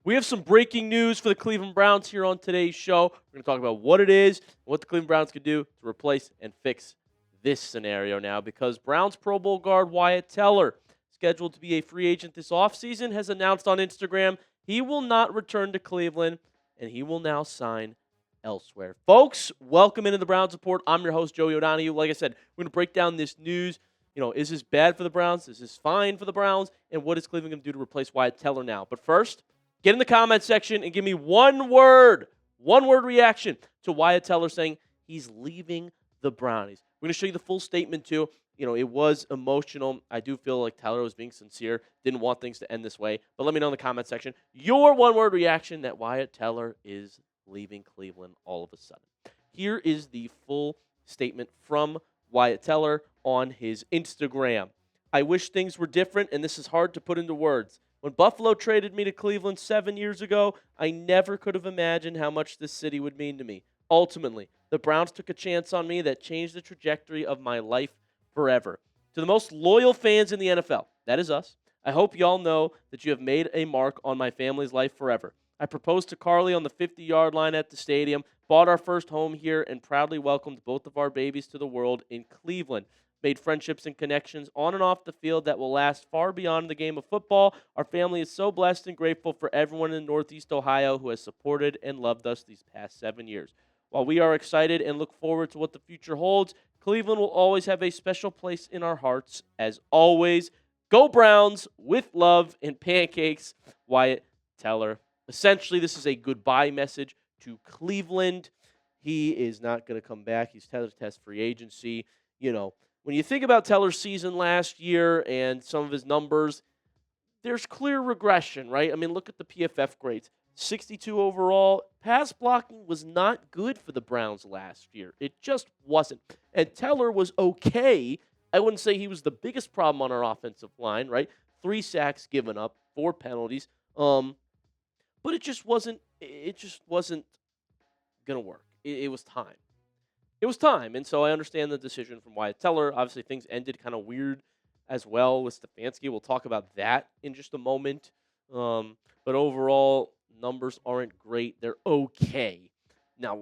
We have some breaking news for the Cleveland Browns here on today's show. We're going to talk about what it is and what the Cleveland Browns could do to replace and fix this scenario now, because Browns Pro Bowl guard Wyatt Teller, scheduled to be a free agent this offseason, has announced on Instagram he will not return to Cleveland and he will now sign elsewhere. Folks, welcome into the Browns Report. I'm your host, Joey O'Donohue. Like I said, we're going to break down this news. Is this bad for the Browns? Is this fine for the Browns? And what is Cleveland going to do to replace Wyatt Teller now? But first, get in the comment section and give me one word reaction to Wyatt Teller saying he's leaving the Brownies. We're going to show you the full statement, too. It was emotional. I do feel like Teller was being sincere, didn't want things to end this way. But let me know in the comment section your one-word reaction that Wyatt Teller is leaving Cleveland all of a sudden. Here is the full statement from Wyatt Teller on his Instagram. I wish things were different, and this is hard to put into words. When Buffalo traded me to Cleveland 7 years ago, I never could have imagined how much this city would mean to me. Ultimately, the Browns took a chance on me that changed the trajectory of my life forever. To the most loyal fans in the NFL, that is us, I hope y'all know that you have made a mark on my family's life forever. I proposed to Carly on the 50-yard line at the stadium, bought our first home here, and proudly welcomed both of our babies to the world in Cleveland. Made friendships and connections on and off the field that will last far beyond the game of football. Our family is so blessed and grateful for everyone in Northeast Ohio who has supported and loved us these past 7 years. While we are excited and look forward to what the future holds, Cleveland will always have a special place in our hearts. As always, go Browns with love and pancakes, Wyatt Teller. Essentially, this is a goodbye message to Cleveland. He is not going to come back. He's Teller's test free agency. When you think about Teller's season last year and some of his numbers, there's clear regression, right? I mean, look at the PFF grades. 62 overall. Pass blocking was not good for the Browns last year. It just wasn't. And Teller was okay. I wouldn't say he was the biggest problem on our offensive line, right? 3 sacks given up, 4 penalties. But it just wasn't going to work. It was time. It was time, and so I understand the decision from Wyatt Teller. Obviously, things ended kind of weird as well with Stefanski. We'll talk about that in just a moment. But overall, numbers aren't great. They're okay. Now,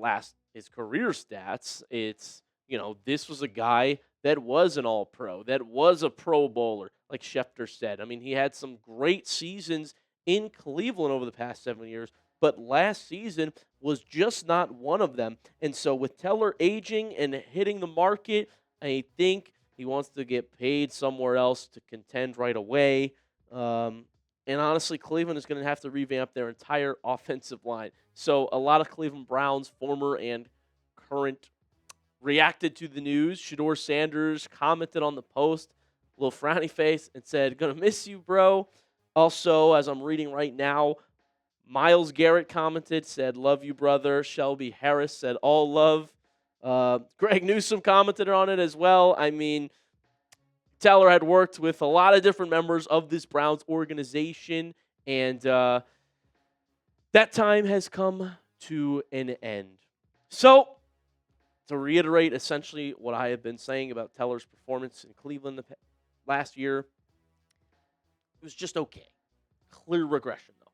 his career stats, this was a guy that was an All-Pro, that was a Pro Bowler, like Schefter said. I mean, he had some great seasons in Cleveland over the past 7 years, but last season was just not one of them. And so with Teller aging and hitting the market, I think he wants to get paid somewhere else to contend right away. And honestly, Cleveland is going to have to revamp their entire offensive line. So a lot of Cleveland Browns, former and current, reacted to the news. Shedeur Sanders commented on the post, a little frowny face, and said, "Gonna miss you, bro." Also, as I'm reading right now, Myles Garrett commented, said, "Love you, brother." Shelby Harris said, "All love." Greg Newsome commented on it as well. I mean, Teller had worked with a lot of different members of this Browns organization, and that time has come to an end. So, to reiterate essentially what I have been saying about Teller's performance in Cleveland last year, it was just okay. Clear regression, though.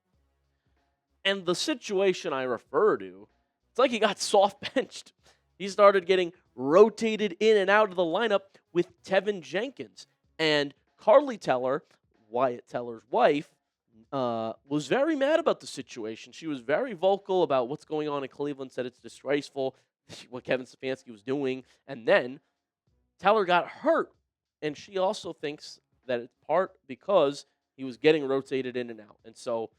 And the situation I refer to, it's like he got soft benched. He started getting rotated in and out of the lineup with Tevin Jenkins. And Carly Teller, Wyatt Teller's wife, was very mad about the situation. She was very vocal about what's going on in Cleveland, said it's disgraceful what Kevin Stefanski was doing. And then Teller got hurt. And she also thinks that it's part because he was getting rotated in and out. And so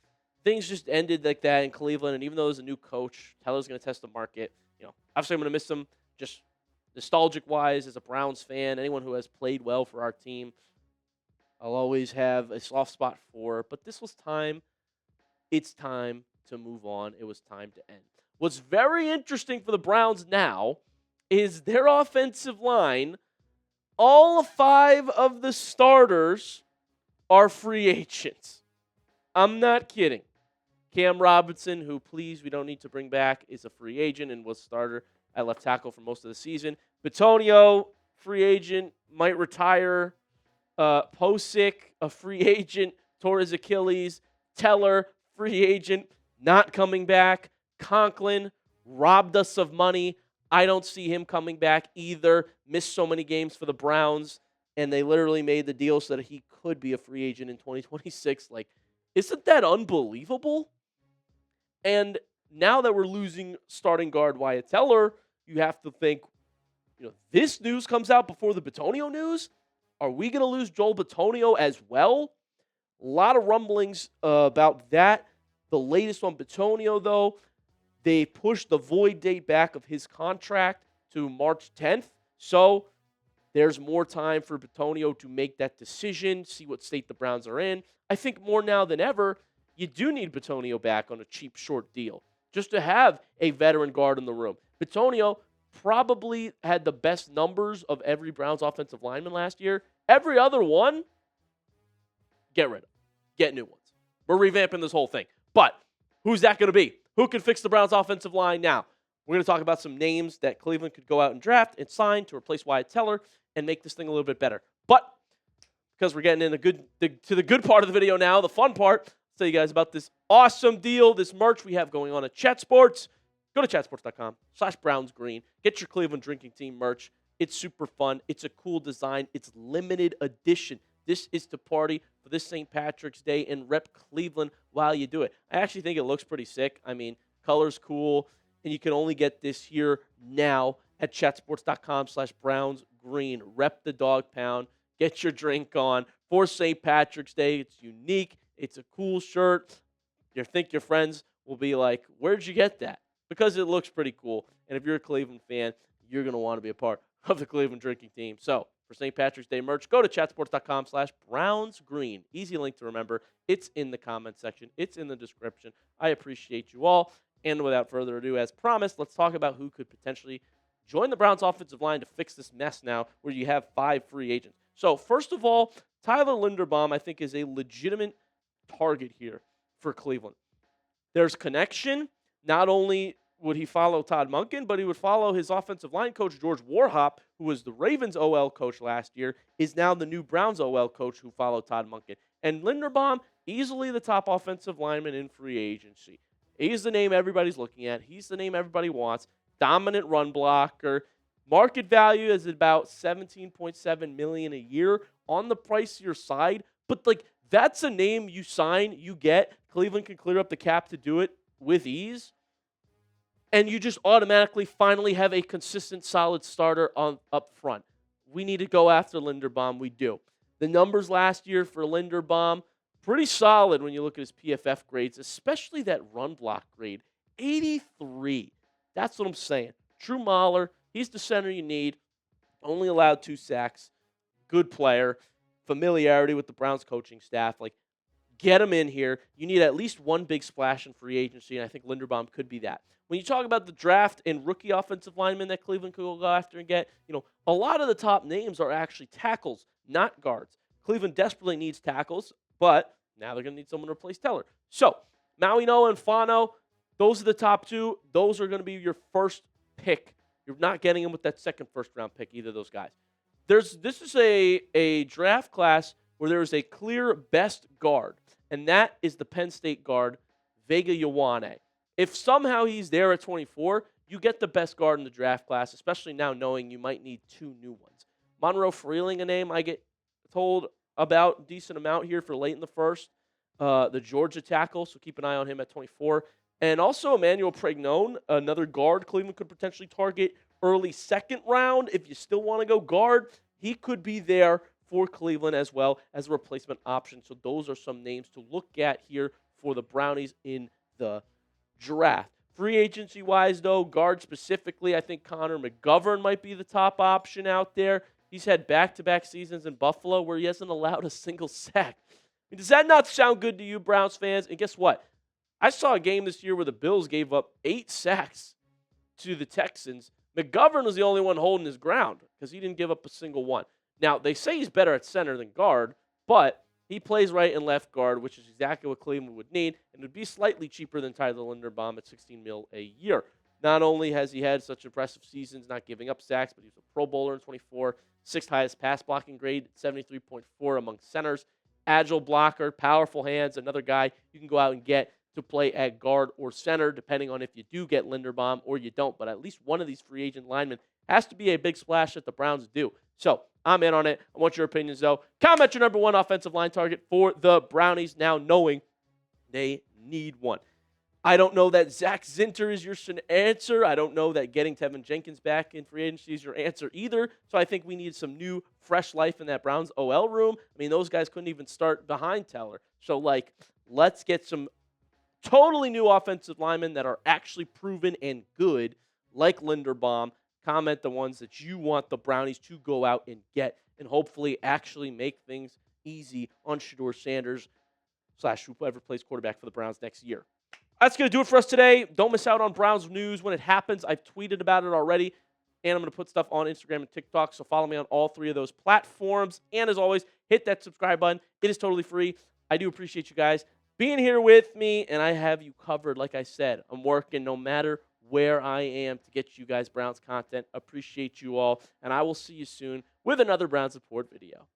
things just ended like that in Cleveland. And even though there's a new coach, Teller's going to test the market. Obviously I'm going to miss him just nostalgic-wise as a Browns fan. Anyone who has played well for our team, I'll always have a soft spot for. But this was time. It's time to move on. It was time to end. What's very interesting for the Browns now is their offensive line. All 5 of the starters are free agents. I'm not kidding. Cam Robinson, who, please, we don't need to bring back, is a free agent and was starter at left tackle for most of the season. Bitonio, free agent, might retire. Posick, a free agent, tore his Achilles. Teller, free agent, not coming back. Conklin robbed us of money. I don't see him coming back either. Missed so many games for the Browns, and they literally made the deal so that he could be a free agent in 2026. Like, isn't that unbelievable? And now that we're losing starting guard Wyatt Teller, you have to think, this news comes out before the Bitonio news. Are we going to lose Joel Bitonio as well? A lot of rumblings about that. The latest on Bitonio, though, they pushed the void date back of his contract to March 10th. So there's more time for Bitonio to make that decision, see what state the Browns are in. I think more now than ever, you do need Bitonio back on a cheap, short deal just to have a veteran guard in the room. Bitonio probably had the best numbers of every Browns offensive lineman last year. Every other one, get rid of. Get new ones. We're revamping this whole thing. But who's that going to be? Who can fix the Browns offensive line now? We're going to talk about some names that Cleveland could go out and draft and sign to replace Wyatt Teller and make this thing a little bit better. But because we're getting in to the good part of the video now, the fun part, I'll tell you guys about this awesome deal, this merch we have going on at Chat Sports. Go to chatsports.com/brownsgreen. Get your Cleveland drinking team merch. It's super fun. It's a cool design. It's limited edition. This is to party for this St. Patrick's Day and rep Cleveland while you do it. I actually think it looks pretty sick. I mean, color's cool, and you can only get this here now at chatsports.com/brownsgreen. Rep the dog pound. Get your drink on for St. Patrick's Day. It's unique. It's a cool shirt. You think your friends will be like, where'd you get that? Because it looks pretty cool. And if you're a Cleveland fan, you're going to want to be a part of the Cleveland drinking team. So for St. Patrick's Day merch, go to chatsports.com/brownsgreen. Easy link to remember. It's in the comment section. It's in the description. I appreciate you all. And without further ado, as promised, let's talk about who could potentially join the Browns offensive line to fix this mess now where you have 5 free agents. So first of all, Tyler Linderbaum, I think, is a legitimate target here for Cleveland. There's connection. Not only would he follow Todd Monken, but he would follow his offensive line coach, George Warhop, who was the Ravens OL coach last year, is now the new Browns OL coach who followed Todd Monken. And Linderbaum, easily the top offensive lineman in free agency. He's the name everybody's looking at. He's the name everybody wants. Dominant run blocker. Market value is about $17.7 million a year on the pricier side. But, that's a name you sign, you get. Cleveland can clear up the cap to do it with ease. And you just automatically finally have a consistent, solid starter up front. We need to go after Linderbaum. We do. The numbers last year for Linderbaum, pretty solid when you look at his PFF grades, especially that run block grade. 83. That's what I'm saying. True mauler. He's the center you need. Only allowed 2 sacks. Good player. Familiarity with the Browns coaching staff. Get him in here. You need at least one big splash in free agency, and I think Linderbaum could be that. When you talk about the draft and rookie offensive linemen that Cleveland could go after and get, a lot of the top names are actually tackles, not guards. Cleveland desperately needs tackles, but now they're going to need someone to replace Teller. So, Mauino and Fano, those are the top 2. Those are going to be your first pick. You're not getting them with that second first-round pick, either of those guys. This is a draft class where there is a clear best guard, and that is the Penn State guard, Vega Ioane. If somehow he's there at 24, you get the best guard in the draft class, especially now knowing you might need 2 new ones. Monroe Freeling, a name I get told about a decent amount here for late in the first. The Georgia tackle, so keep an eye on him at 24. And also Emmanuel Pregnon, another guard Cleveland could potentially target early second round. If you still want to go guard, he could be there for Cleveland as well as a replacement option. So those are some names to look at here for the Brownies in the draft. Free agency-wise, though, guard specifically, I think Connor McGovern might be the top option out there. He's had back-to-back seasons in Buffalo where he hasn't allowed a single sack. Does that not sound good to you, Browns fans? And guess what? I saw a game this year where the Bills gave up 8 sacks to the Texans. McGovern was the only one holding his ground because he didn't give up a single one. Now, they say he's better at center than guard, but he plays right and left guard, which is exactly what Cleveland would need, and would be slightly cheaper than Tyler Linderbaum at $16 million a year. Not only has he had such impressive seasons, not giving up sacks, but he was a Pro Bowler in 24, 6th highest pass blocking grade, 73.4 among centers, agile blocker, powerful hands, another guy you can go out and get to play at guard or center, depending on if you do get Linderbaum or you don't. But at least one of these free agent linemen has to be a big splash that the Browns do. So I'm in on it. I want your opinions, though. Comment your number one offensive line target for the Brownies, now knowing they need one. I don't know that Zach Zinter is your answer. I don't know that getting Tevin Jenkins back in free agency is your answer either. So I think we need some new, fresh life in that Browns OL room. I mean, those guys couldn't even start behind Teller. So, let's get some totally new offensive linemen that are actually proven and good, like Linderbaum. Comment the ones that you want the Brownies to go out and get and hopefully actually make things easy on Shedeur Sanders / whoever plays quarterback for the Browns next year. That's going to do it for us today. Don't miss out on Browns news when it happens. I've tweeted about it already, and I'm going to put stuff on Instagram and TikTok, so follow me on all 3 of those platforms. And as always, hit that subscribe button. It is totally free. I do appreciate you guys being here with me, and I have you covered. Like I said, I'm working no matter where I am to get you guys Browns content. Appreciate you all, and I will see you soon with another Browns Report video.